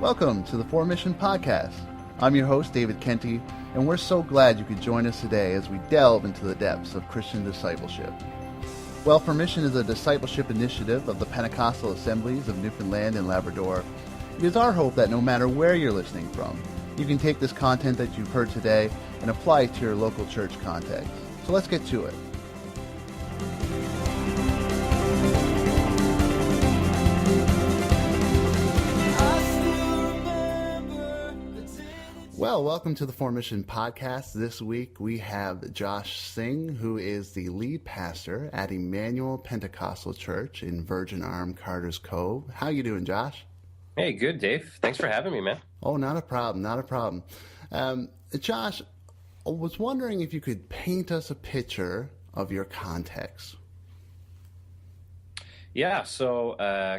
Welcome to the Formission Podcast. I'm your host, David Kenty, and we're so glad you could join us today as we delve into the depths of Christian discipleship. Well, Formission is a discipleship initiative of the Pentecostal Assemblies of Newfoundland and Labrador. It is our hope that no matter where you're listening from, you can take this content that you've heard today and apply it to your local church context. So let's get to it. Well, welcome to the Formission Podcast. This week we have Josh Singh, who is the lead pastor at Emmanuel Pentecostal Church in Virgin Arm, Carter's Cove. How you doing, Josh? Hey, good, Dave. Thanks for having me, man. Oh, not a problem, not a problem. Josh, I was wondering if you could paint us a picture of your context. Yeah, so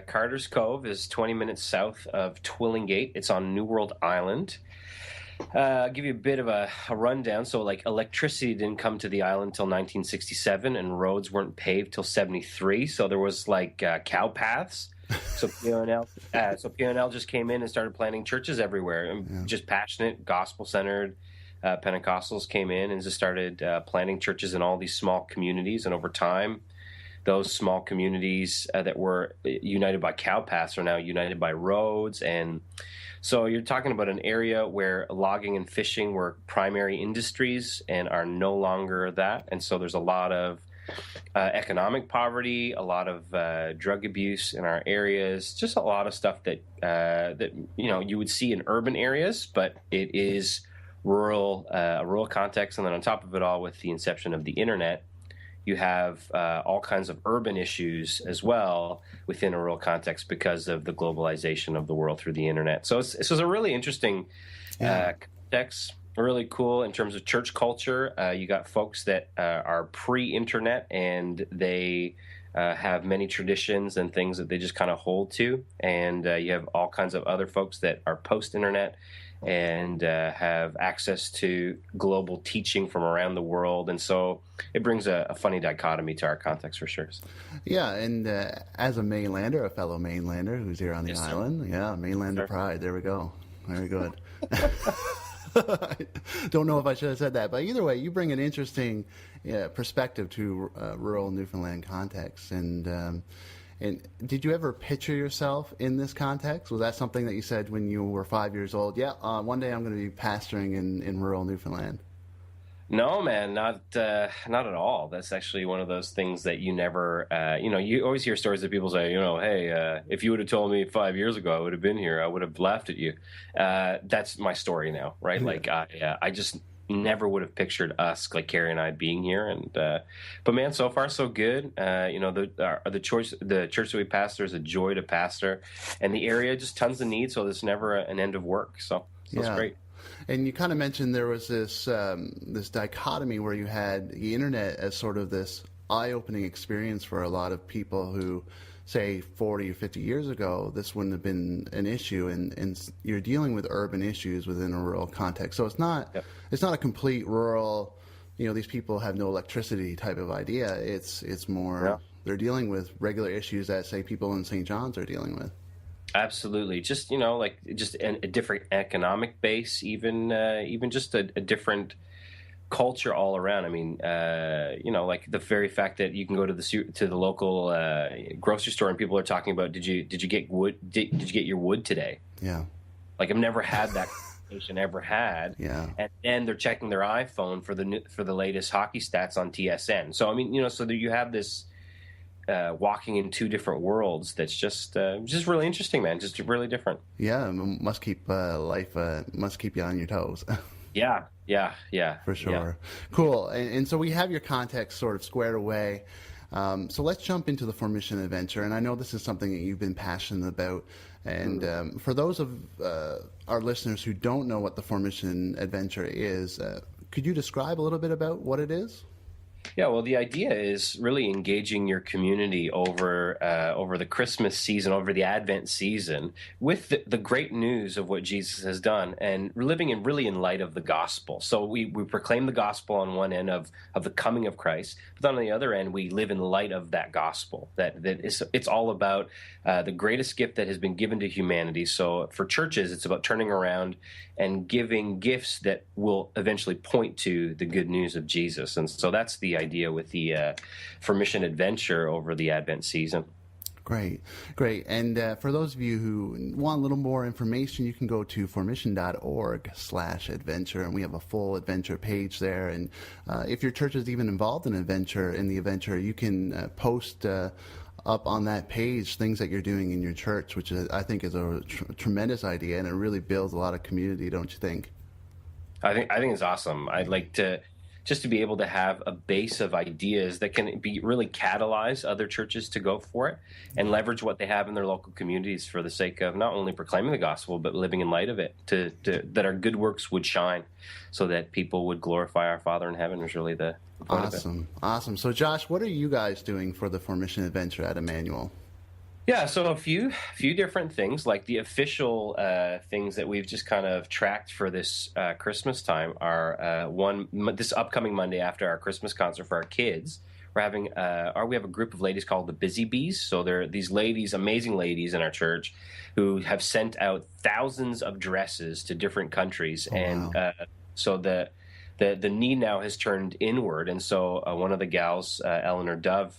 Carter's Cove is 20 minutes south of Twillingate. It's on New World Island. I'll give you a bit of a rundown. So, electricity didn't come to the island until 1967, and roads weren't paved till 73. So there was cow paths. So P&L just came in and started planting churches everywhere. And just passionate, gospel-centered Pentecostals came in and just started planting churches in all these small communities. And over time, those small communities that were united by cow paths are now united by roads. And so you're talking about an area where logging and fishing were primary industries and are no longer that. And so there's a lot of economic poverty, a lot of drug abuse in our areas, just a lot of stuff that you would see in urban areas, but it is rural context. And then on top of it all, with the inception of the internet, you have all kinds of urban issues as well within a rural context because of the globalization of the world through the internet. So this is a really interesting context, really cool in terms of church culture. You got folks that are pre-internet, and they have many traditions and things that they just kind of hold to. And you have all kinds of other folks that are post-internet and have access to global teaching from around the world. And so it brings a funny dichotomy to our context for sure. Yeah, and as a mainlander, a fellow mainlander who's here on the island, mainlander pride, there we go. Very good. Don't know if I should have said that, but either way, you bring an interesting perspective to rural Newfoundland context. And did you ever picture yourself in this context? Was that something that you said when you were 5 years old? One day I'm going to be pastoring in rural Newfoundland. No, man, not at all. That's actually one of those things that you never, you always hear stories that people say, hey, if you would have told me 5 years ago I would have been here, I would have laughed at you. That's my story now, right? I just never would have pictured us, like Carrie and I, being here. And but man, so far so good. The church that we pastor is a joy to pastor, and the area just tons of need. So there's never an end of work. So it's great. And you kind of mentioned there was this dichotomy where you had the internet as sort of this eye-opening experience for a lot of people who, say, 40 or 50 years ago, this wouldn't have been an issue, and you're dealing with urban issues within a rural context. So it's not a complete rural, these people have no electricity type of idea. It's more they're dealing with regular issues that, say, people in St. John's are dealing with. Absolutely. Just, just a different economic base, even just a different culture all around. I mean, the very fact that you can go to the local grocery store and people are talking about, did you get wood? Did you get your wood today? Yeah. I've never had that conversation ever had. Yeah. And then they're checking their iPhone for the latest hockey stats on TSN. So I mean, so that you have this walking in two different worlds. That's just really interesting, man. Just really different. Yeah, must keep must keep you on your toes. Yeah. For sure. Yeah. Cool. And so we have your context sort of squared away. So let's jump into the Formission Adventure. And I know this is something that you've been passionate about. And for those of our listeners who don't know what the Formission Adventure is, could you describe a little bit about what it is? Yeah, well, the idea is really engaging your community over the Christmas season, over the Advent season, with the great news of what Jesus has done, and living in light of the gospel. So we proclaim the gospel on one end of the coming of Christ, but on the other end, we live in light of that gospel. It's all about the greatest gift that has been given to humanity. So for churches, it's about turning around and giving gifts that will eventually point to the good news of Jesus. And so that's the idea with the Formission Adventure over the Advent season. Great. And for those of you who want a little more information, you can go to Formission.org/adventure, and we have a full adventure page there. And if your church is even involved in the adventure, you can post up on that page things that you're doing in your church, which I think is a tremendous idea, and it really builds a lot of community, don't you think? I think it's awesome. I'd like to just to be able to have a base of ideas that can be really catalyze other churches to go for it and leverage what they have in their local communities for the sake of not only proclaiming the gospel, but living in light of it, that our good works would shine so that people would glorify our Father in heaven is really the point of it. Awesome. So Josh, what are you guys doing for the Formission Adventure at Emmanuel? Yeah, so a few different things, like the official things that we've just kind of tracked for this Christmas time are this upcoming Monday after our Christmas concert for our kids. We're having we have a group of ladies called the Busy Bees. So they're these ladies, amazing ladies in our church, who have sent out thousands of dresses to different countries, so the need now has turned inward. And so one of the gals, Eleanor Dove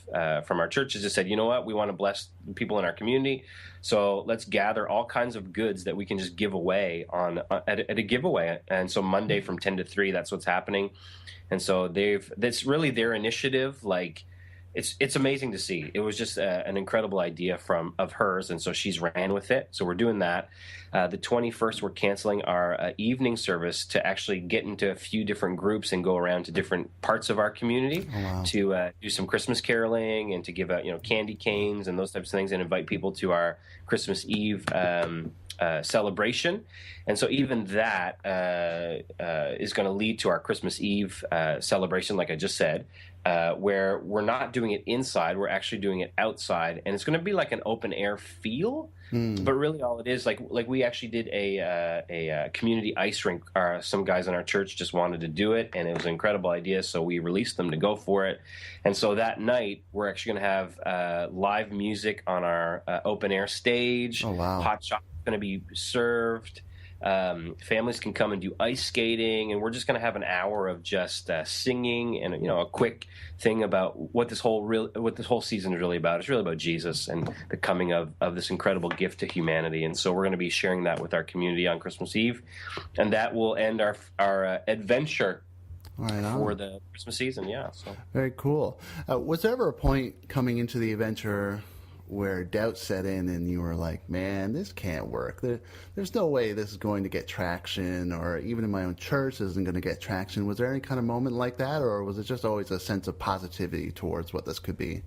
from our church, has just said, you know what, we want to bless people in our community. So let's gather all kinds of goods that we can just give away at a giveaway. And so Monday from 10 to 3, that's what's happening. And so that's really their initiative. Like, it's amazing to see. It was just an incredible idea of hers, and so she's ran with it. So we're doing that. The 21st, we're canceling our evening service to actually get into a few different groups and go around to different parts of our community to do some Christmas caroling and to give out candy canes and those types of things, and invite people to our Christmas Eve celebration. And so even that is going to lead to our Christmas Eve celebration, like I just said, where we're not doing it inside, we're actually doing it outside, and it's going to be like an open air feel. But really, all it is, like we actually did a community ice rink. Some guys in our church just wanted to do it, and it was an incredible idea. So we released them to go for it. And so that night, we're actually going to have live music on our open air stage. Oh, wow. Hot chocolate is going to be served. Families can come and do ice skating, and we're just going to have an hour of just singing and a quick thing about what this whole season is really about. It's really about Jesus and the coming of this incredible gift to humanity. And so we're going to be sharing that with our community on Christmas Eve, and that will end our adventure for the Christmas season. Yeah, so very cool. Was there ever a point coming into the adventure where doubt set in and you were like, man, this can't work? There's no way this is going to get traction, or even in my own church, this isn't going to get traction. Was there any kind of moment like that, or was it just always a sense of positivity towards what this could be?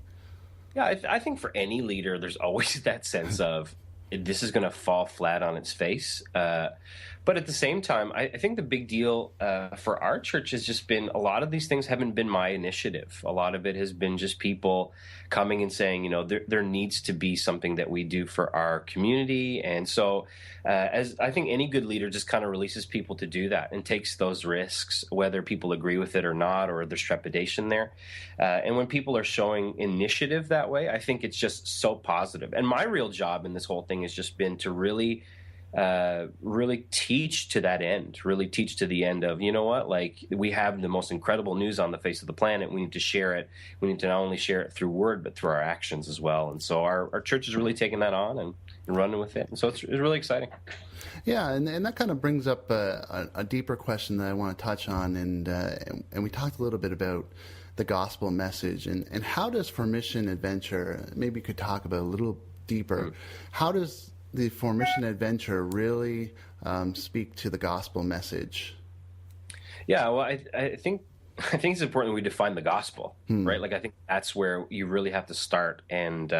Yeah, I think for any leader, there's always that sense of this is going to fall flat on its face. But at the same time, I think the big deal for our church has just been a lot of these things haven't been my initiative. A lot of it has been just people coming and saying, there needs to be something that we do for our community. And so as I think any good leader just kind of releases people to do that and takes those risks, whether people agree with it or not, or there's trepidation there. And when people are showing initiative that way, I think it's just so positive. And my real job in this whole thing has just been to really teach to that end, really teach to the end of, like, we have the most incredible news on the face of the planet. We need to share it. We need to not only share it through word, but through our actions as well. And so our church is really taking that on and running with it. And so it's really exciting. Yeah, and that kind of brings up a deeper question that I want to touch on. And we talked a little bit about the gospel message and how does Formission Adventure, maybe you could talk about a little deeper, how does the Formission Adventure really speak to the gospel message? Yeah, well, I think it's important we define the gospel, right? Like, I think that's where you really have to start. And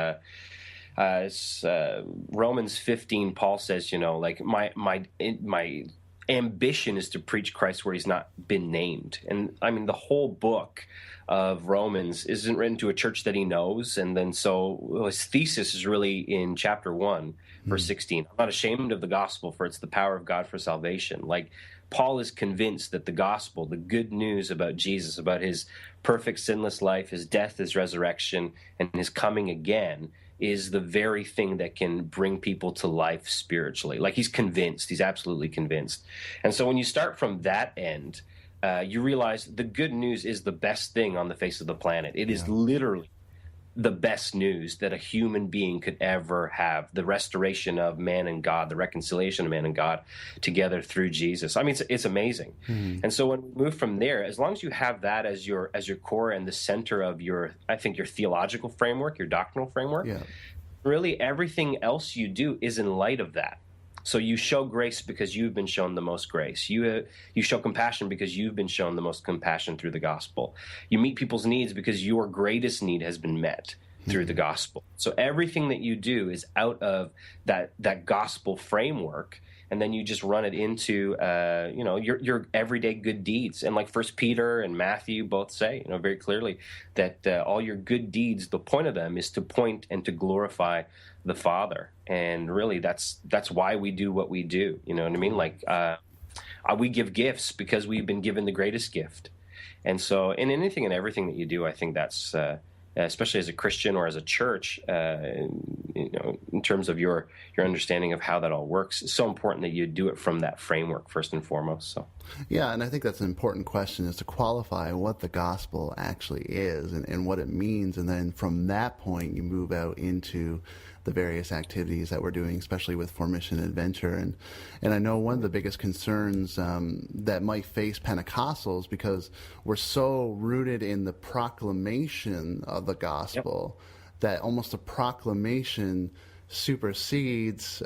Romans 15, Paul says, like my ambition is to preach Christ where he's not been named. And I mean, the whole book of Romans isn't written to a church that he knows. And then so his thesis is really in chapter 1, verse 16. I'm not ashamed of the gospel, for it's the power of God for salvation. Like, Paul is convinced that the gospel, the good news about Jesus, about his perfect sinless life, his death, his resurrection, and his coming again, is the very thing that can bring people to life spiritually. Like, he's convinced. He's absolutely convinced. And so when you start from that end, you realize the good news is the best thing on the face of the planet. It is literally the best news that a human being could ever have, the restoration of man and God, the reconciliation of man and God together through Jesus. I mean, it's amazing. And so when we move from there, as long as you have that as your core and the center of your theological framework, your doctrinal framework, really everything else you do is in light of that. So you show grace because you've been shown the most grace. You show compassion because you've been shown the most compassion through the gospel. You meet people's needs because your greatest need has been met through the gospel. So everything that you do is out of that gospel framework, and then you just run it into your everyday good deeds. And like First Peter and Matthew both say, very clearly that all your good deeds, the point of them is to point and to glorify the Father. And really, that's why we do what we do. You know what I mean? Like, we give gifts because we've been given the greatest gift. And so in anything and everything that you do, I think that's especially as a Christian or as a church, in terms of your understanding of how that all works, it's so important that you do it from that framework first and foremost. So, yeah, and I think that's an important question, is to qualify what the gospel actually is and what it means, and then from that point you move out into the various activities that we're doing, especially with Formission Adventure. And I know one of the biggest concerns that might face Pentecostals, because we're so rooted in the proclamation of the gospel, that almost a proclamation supersedes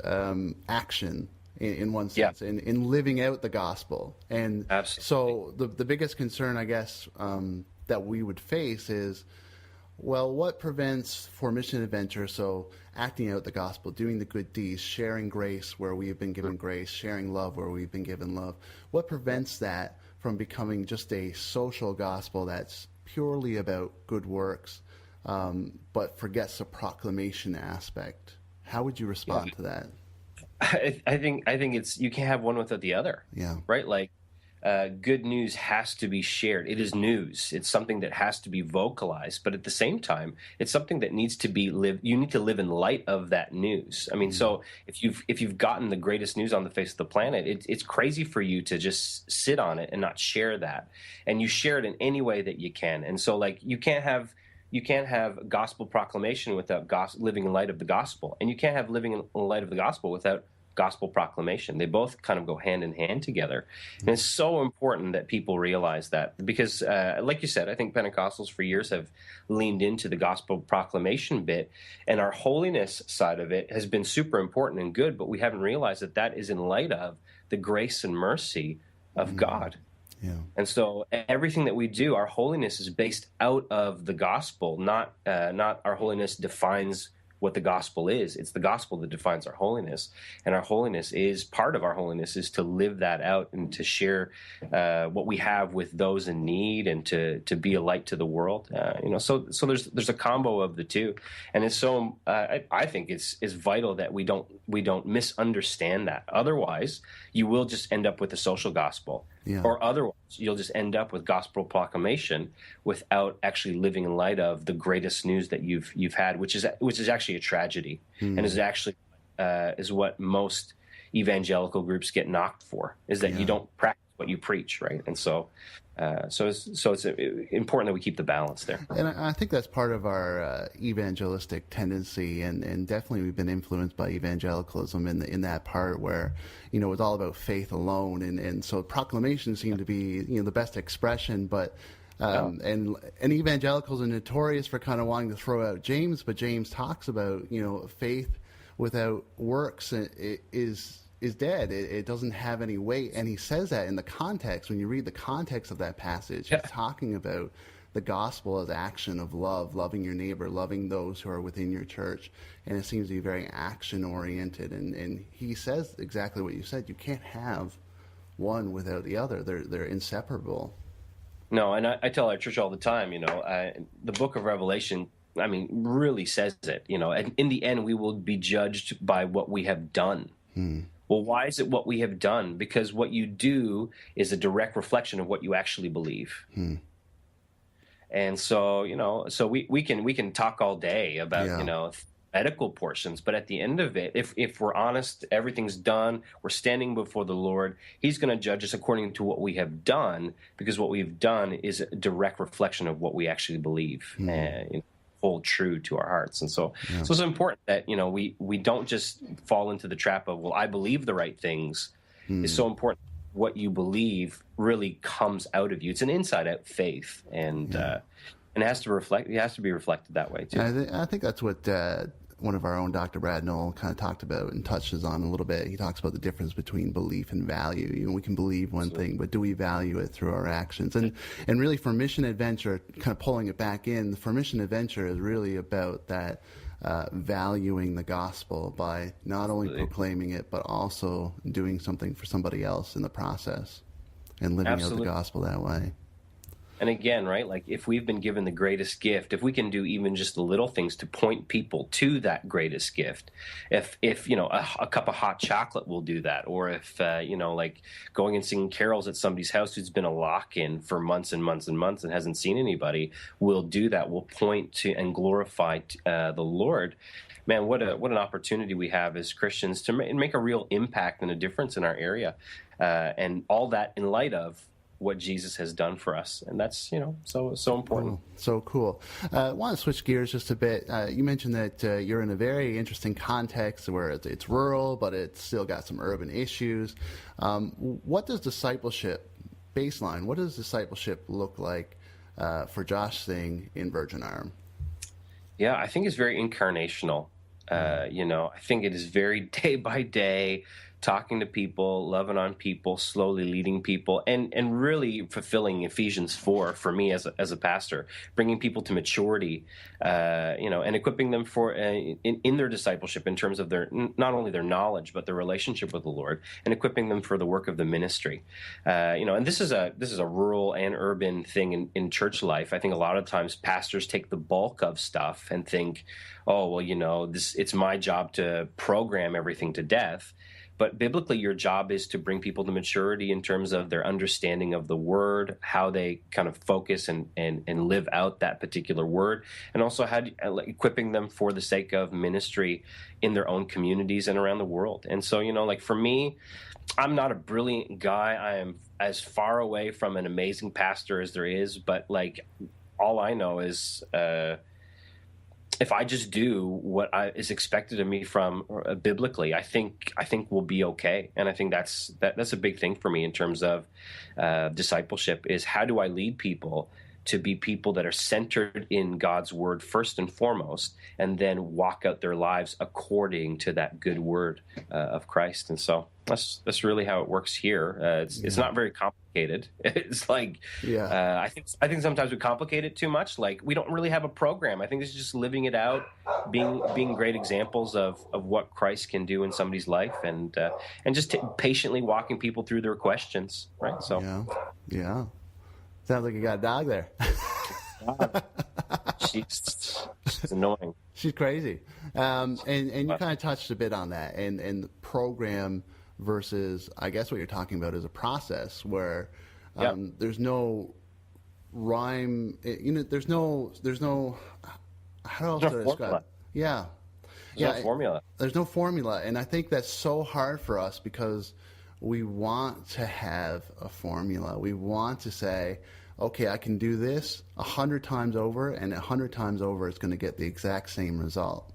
action in one sense, in living out the gospel. And so the biggest concern, I guess, that we would face is, well, what prevents Formission Adventure, so acting out the gospel, doing the good deeds, sharing grace where we have been given grace, sharing love where we've been given love, what prevents that from becoming just a social gospel that's purely about good works, but forgets the proclamation aspect? How would you respond to that? I think it's, you can't have one without the other. Right? Like, good news has to be shared. It is news. It's something that has to be vocalized, but at the same time, it's something that needs to be lived. You need to live in light of that news. I mean, so if you've gotten the greatest news on the face of the planet, it's crazy for you to just sit on it and not share that. And you share it in any way that you can. And so, like, you can't have gospel proclamation without living in light of the gospel, and you can't have living in light of the gospel without gospel proclamation. They both kind of go hand in hand together. And it's so important that people realize that, because like you said, I think Pentecostals for years have leaned into the gospel proclamation bit, and our holiness side of it has been super important and good, but we haven't realized that is in light of the grace and mercy of God. And so everything that we do, our holiness is based out of the gospel, not our holiness defines what the gospel is. It's the gospel that defines our holiness, and our holiness is, part of our holiness is to live that out and to share what we have with those in need, and to be a light to the world. So there's a combo of the two, and it's so I think it's vital that we don't misunderstand that. Otherwise, you will just end up with a social gospel. Or otherwise, you'll just end up with gospel proclamation without actually living in light of the greatest news that you've had, which is actually a tragedy, and is actually is what most evangelical groups get knocked for, is that you don't practice what you preach, right? And so it's important that we keep the balance there. And I think that's part of our evangelistic tendency, and definitely we've been influenced by evangelicalism in that part where, it's all about faith alone, and so proclamation seemed to be, the best expression, but and evangelicals are notorious for kind of wanting to throw out James, but James talks about, faith without works is dead. It doesn't have any weight. And he says that in the context, when you read the context of that passage, he's talking about the gospel as action of love, loving your neighbor, loving those who are within your church. And it seems to be very action oriented. And he says exactly what you said. You can't have one without the other. They're inseparable. No, and I tell our church all the time, the book of Revelation, I mean, really says it, and in the end, we will be judged by what we have done. Well, why is it what we have done? Because what you do is a direct reflection of what you actually believe. And so, so we can talk all day about, medical portions, but at the end of it, if we're honest, everything's done, we're standing before the Lord, he's going to judge us according to what we have done, because what we've done is a direct reflection of what we actually believe and hold true to our hearts. And so it's important that, we don't just fall into the trap of, well, I believe the right things. It's so important what you believe really comes out of you. It's an inside out faith, and it has to be reflected that way too. I think that's what one of our own, Dr. Brad Knoll, kind of talked about and touches on a little bit. He talks about the difference between belief and value. We can believe one thing, but do we value it through our actions? And really, Formission Adventure, kind of pulling it back in, the Formission Adventure is really about that valuing the gospel by not only proclaiming it, but also doing something for somebody else in the process and living out the gospel that way. And again, right, like if we've been given the greatest gift, if we can do even just the little things to point people to that greatest gift, if a cup of hot chocolate will do that, or if, like going and singing carols at somebody's house who's been a lock-in for months and months and months and hasn't seen anybody, will do that, will point to and glorify the Lord. Man, what an opportunity we have as Christians to make a real impact and a difference in our area, and all that in light of what Jesus has done for us. And that's, so important. So cool. I want to switch gears just a bit. You mentioned that you're in a very interesting context where it's rural, but it's still got some urban issues. What does discipleship look like for Josh Singh in Virgin Island? Yeah, I think it's very incarnational. I think it is very day by day, talking to people, loving on people, slowly leading people, and really fulfilling Ephesians 4 for me as a pastor, bringing people to maturity, and equipping them for in their discipleship in terms of their not only their knowledge but their relationship with the Lord, and equipping them for the work of the ministry. And this is a rural and urban thing in church life. I think a lot of times pastors take the bulk of stuff and think, oh, well, it's my job to program everything to death. But biblically, your job is to bring people to maturity in terms of their understanding of the word, how they kind of focus and live out that particular word, and also equipping them for the sake of ministry in their own communities and around the world. And so, like for me, I'm not a brilliant guy. I am as far away from an amazing pastor as there is, but like all I know is if I just do what is expected of me from biblically, I think we'll be okay. And I think that's a big thing for me in terms of discipleship, is how do I lead people to be people that are centered in God's word first and foremost, and then walk out their lives according to that good word of Christ. And so that's really how it works here. It's not very complicated. It's like, I think sometimes we complicate it too much. Like we don't really have a program. I think it's just living it out, being great examples of what Christ can do in somebody's life, and just patiently walking people through their questions. Right. So yeah. Sounds like you got a dog there. She's annoying. She's crazy. And you kind of touched a bit on that, and the program versus, I guess what you're talking about is a process where there's no rhyme. There's no. How else to describe it? Yeah. There's no formula. There's no formula, and I think that's so hard for us because we want to have a formula. We want to say, okay, I can do this 100 times over, and 100 times over it's going to get the exact same result.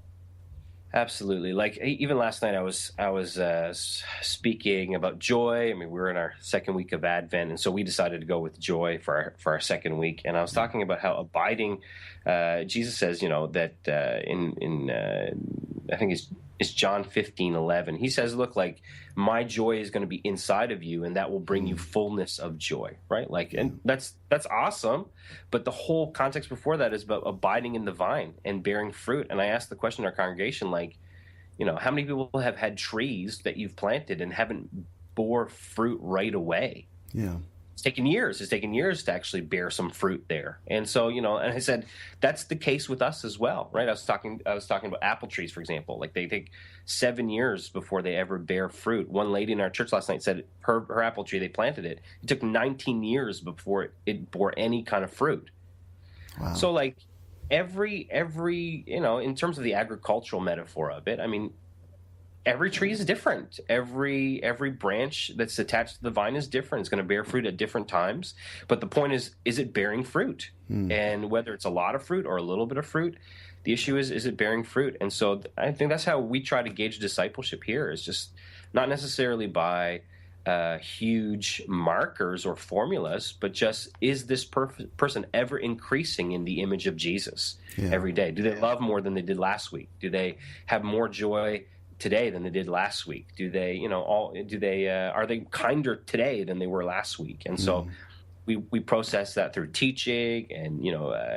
Absolutely. Like even last night, I was speaking about joy. I mean, we're in our second week of Advent, and so we decided to go with joy for our second week. And I was talking about how abiding. Jesus says, that in I think it's John 15:11. He says, "Look, like my joy is going to be inside of you, and that will bring you fullness of joy." Right? Like, and that's awesome. But the whole context before that is about abiding in the vine and bearing fruit. And I asked the question in our congregation, like, how many people have had trees that you've planted and haven't bore fruit right away. Yeah. It's taken years. It's taken years to actually bear some fruit there. And so, and I said, that's the case with us as well, right? I was talking about apple trees, for example. Like they take 7 years before they ever bear fruit. One lady in our church last night said her apple tree, they planted it. It took 19 years before it bore any kind of fruit. Wow. So like every, in terms of the agricultural metaphor of it, I mean, every tree is different. Every branch that's attached to the vine is different. It's going to bear fruit at different times. But the point is it bearing fruit? And whether it's a lot of fruit or a little bit of fruit, the issue is it bearing fruit? And so I think that's how we try to gauge discipleship here, is just not necessarily by huge markers or formulas, but just, is this person ever increasing in the image of Jesus every day? Do they love more than they did last week? Do they have more joy today than they did last week? Do they, are they kinder today than they were last week? And so we process that through teaching and,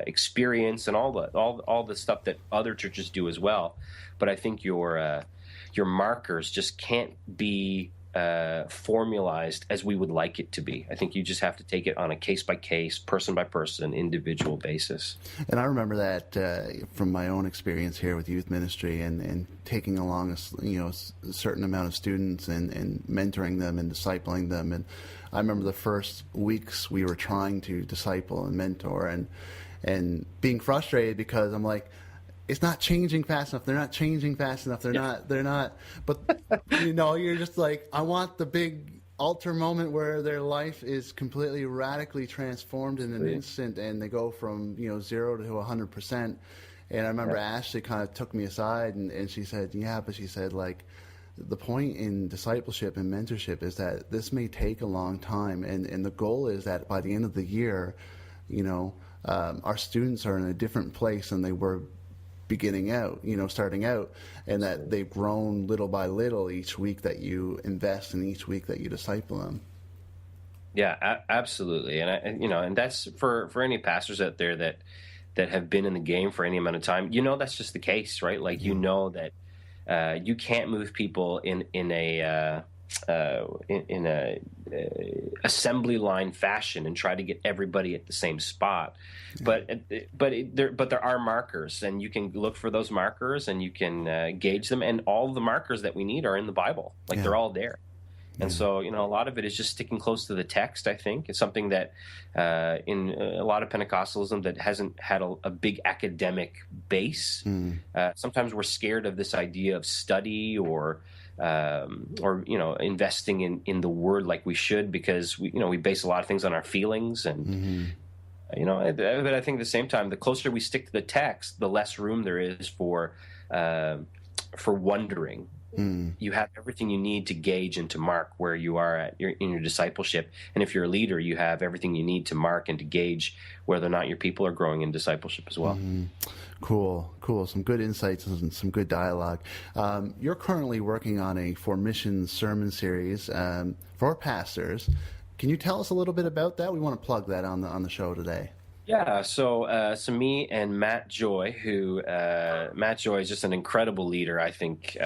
experience and all the stuff that other churches do as well. But I think your markers just can't be formalized as we would like it to be. I think you just have to take it on a case-by-case, person-by-person, individual basis. And I remember that from my own experience here with youth ministry and taking along a certain amount of students and mentoring them and discipling them. And I remember the first weeks we were trying to disciple and mentor and being frustrated because I'm like, it's not changing fast enough. They're not changing fast enough. They're not. But, you're just like, I want the big altar moment where their life is completely radically transformed in an instant, and they go from, 0 to 100%. And I remember Ashley kind of took me aside and she said, but she said, like, the point in discipleship and mentorship is that this may take a long time. And the goal is that by the end of the year, our students are in a different place than they were starting out, and that they've grown little by little each week that you invest and each week that you disciple them. Yeah, absolutely. And and that's for any pastors out there that have been in the game for any amount of time, that's just the case, right? Like, that you can't move people in a assembly line fashion and try to get everybody at the same spot. But there are markers, and you can look for those markers and you can gauge them. And all the markers that we need are in the Bible. Like, they're all there. And so, a lot of it is just sticking close to the text, I think. It's something that in a lot of Pentecostalism that hasn't had a big academic base. Sometimes we're scared of this idea of study or investing in the Word like we should, because we base a lot of things on our feelings and but I think at the same time, the closer we stick to the text, the less room there is for wondering. You have everything you need to gauge and to mark where you are in your discipleship, and if you're a leader, you have everything you need to mark and to gauge whether or not your people are growing in discipleship as well. Cool. Some good insights and some good dialogue. You're currently working on a Formission sermon series for pastors. Can you tell us a little bit about that? We want to plug that on the show today. Yeah, so me and Matt Joy, Matt Joy is just an incredible leader, I think,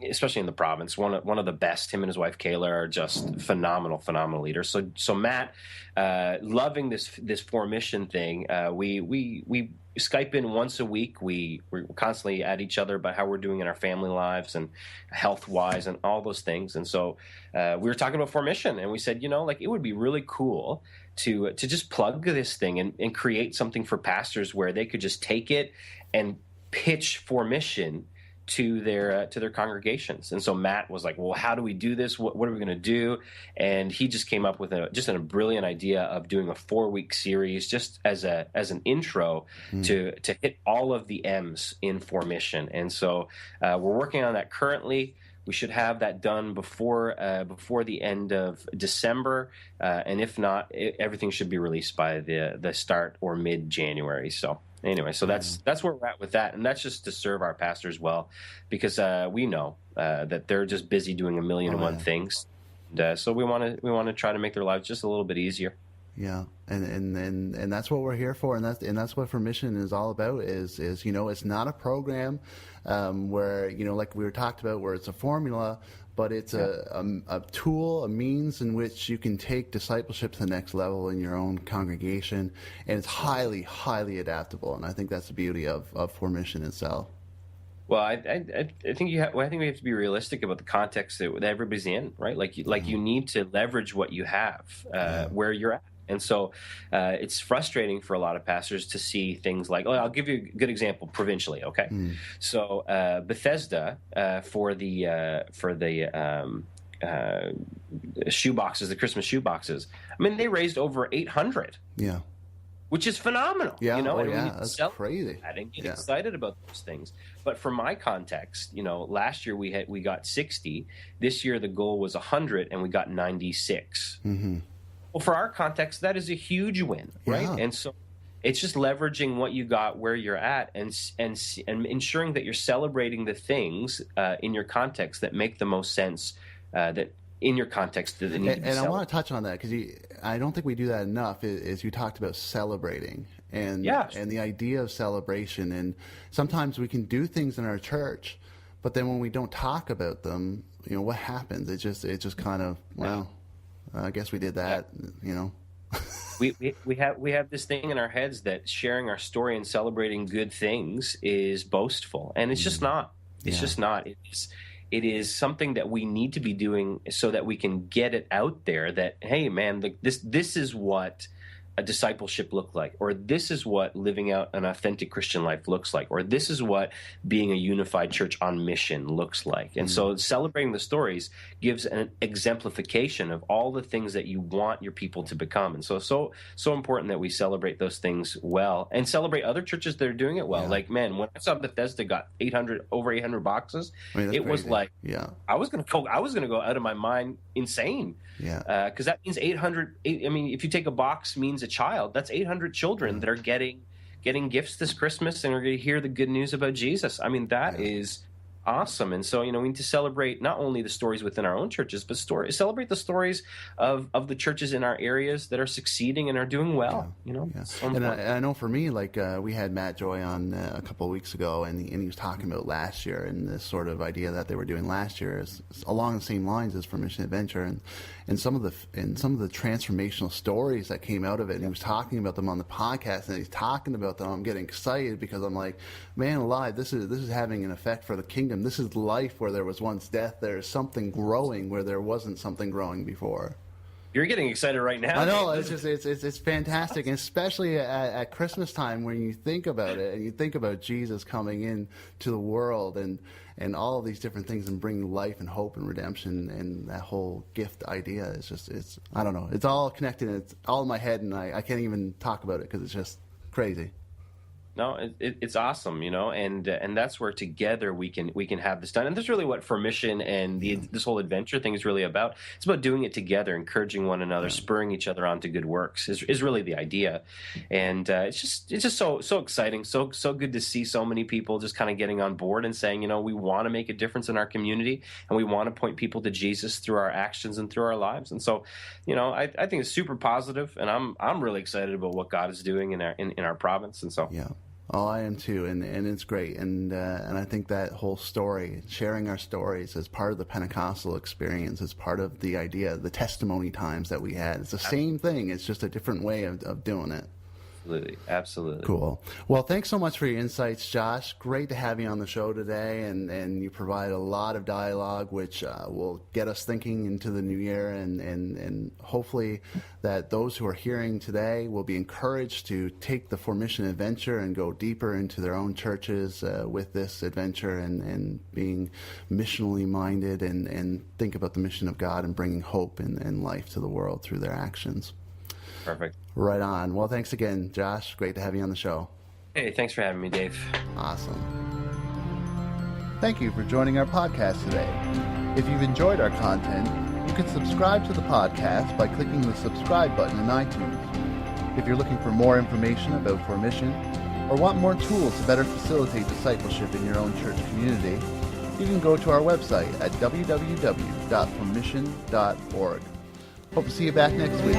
especially in the province. One of the best. Him and his wife Kayla are just phenomenal leaders. So Matt, loving this Formission thing. We Skype in once a week. We're constantly at each other about how we're doing in our family lives and health-wise and all those things. And so we were talking about Formission, and we said, it would be really cool to just plug this thing and create something for pastors where they could just take it and pitch Formission to their congregations. And so Matt was like, well, how do we do this? What are we going to do? And he just came up with a brilliant idea of doing a 4-week series just as an intro to hit all of the M's in Formission. And so we're working on that currently. We should have that done before the end of December, and if not, everything should be released by the start or mid-January. So anyway, that's where we're at with that, and that's just to serve our pastors well, because we know that they're just busy doing a million and one things. And, so we want to try to make their lives just a little bit easier. Yeah, and that's what we're here for, and that's what Formission is all about. Is it's not a program where like we were talked about, where it's a formula, but it's a tool, a means in which you can take discipleship to the next level in your own congregation, and it's highly, highly adaptable. And I think that's the beauty of Formission itself. Well, I think I think we have to be realistic about the context that everybody's in, right? Like you need to leverage what you have where you're at. And so it's frustrating for a lot of pastors to see things like, I'll give you a good example provincially, okay? So Bethesda for the shoe boxes, the Christmas shoe boxes, I mean, they raised over 800. Yeah. Which is phenomenal, and that's crazy. And get excited about those things. But for my context, last year we got 60. This year the goal was 100, and we got 96. Mm-hmm. Well, for our context, that is a huge win, right? And so it's just leveraging what you got where you're at, and ensuring that you're celebrating the things in your context that make the most sense. In your context, that need to be I want to touch on that because I don't think we do that enough. Is you talked about celebrating and the idea of celebration, and sometimes we can do things in our church, but then when we don't talk about them, what happens? It just kind of I guess we did that, We have this thing in our heads that sharing our story and celebrating good things is boastful, and it's just not. It's just not. It is something that we need to be doing so that we can get it out there that, hey, man, this is what a discipleship look like, or this is what living out an authentic Christian life looks like, or this is what being a unified church on mission looks like. And so celebrating the stories gives an exemplification of all the things that you want your people to become. And so important that we celebrate those things well, and celebrate other churches that are doing it well. Yeah. Like, man, when I saw Bethesda got over 800 boxes, it was like, I was going to go out of my mind insane. Yeah. Because that means 800. I mean, if you take a box means a child, that's 800 children that are getting gifts this Christmas and are going to hear the good news about Jesus. I mean, that is awesome. And so, we need to celebrate not only the stories within our own churches, but celebrate the stories of the churches in our areas that are succeeding and are doing well. So and I know for me, like we had Matt Joy on a couple of weeks ago, and he was talking about last year, and this sort of idea that they were doing last year is along the same lines as Formission Adventure, and some of the transformational stories that came out of it. And he was talking about them on the podcast, and he's talking about them. I'm getting excited because I'm like, man alive, this is having an effect for the kingdom. This is life where there was once death. There is something growing where there wasn't something growing before. You're getting excited right now. I know, it's fantastic, and especially at Christmas time when you think about it and you think about Jesus coming in to the world and all of these different things and bringing life and hope and redemption, and that whole gift idea it's I don't know, it's all connected, and it's all in my head, and I can't even talk about it because it's just crazy. No, it's awesome, and that's where together we can have this done. And that's really what Formission and this whole adventure thing is really about. It's about doing it together, encouraging one another, spurring each other on to good works is really the idea. And it's just so exciting, so good to see so many people just kind of getting on board and saying, we want to make a difference in our community, and we want to point people to Jesus through our actions and through our lives. And so, I think it's super positive, and I'm really excited about what God is doing in our province. And so Oh, I am too, and it's great, and I think that whole story, sharing our stories, as part of the Pentecostal experience, as part of the idea, the testimony times that we had. It's the same thing. It's just a different way of doing it. Absolutely. Cool. Well, thanks so much for your insights, Josh. Great to have you on the show today, and you provide a lot of dialogue, which will get us thinking into the new year, and hopefully that those who are hearing today will be encouraged to take the Formission Adventure and go deeper into their own churches with this adventure, and being missionally minded, and think about the mission of God and bringing hope and life to the world through their actions. Perfect. Right on. Well, thanks again, Josh. Great to have you on the show. Hey, thanks for having me, Dave. Awesome. Thank you for joining our podcast today. If you've enjoyed our content, you can subscribe to the podcast by clicking the subscribe button in iTunes. If you're looking for more information about Formission, or want more tools to better facilitate discipleship in your own church community, you can go to our website at www.formission.org. Hope to see you back next week.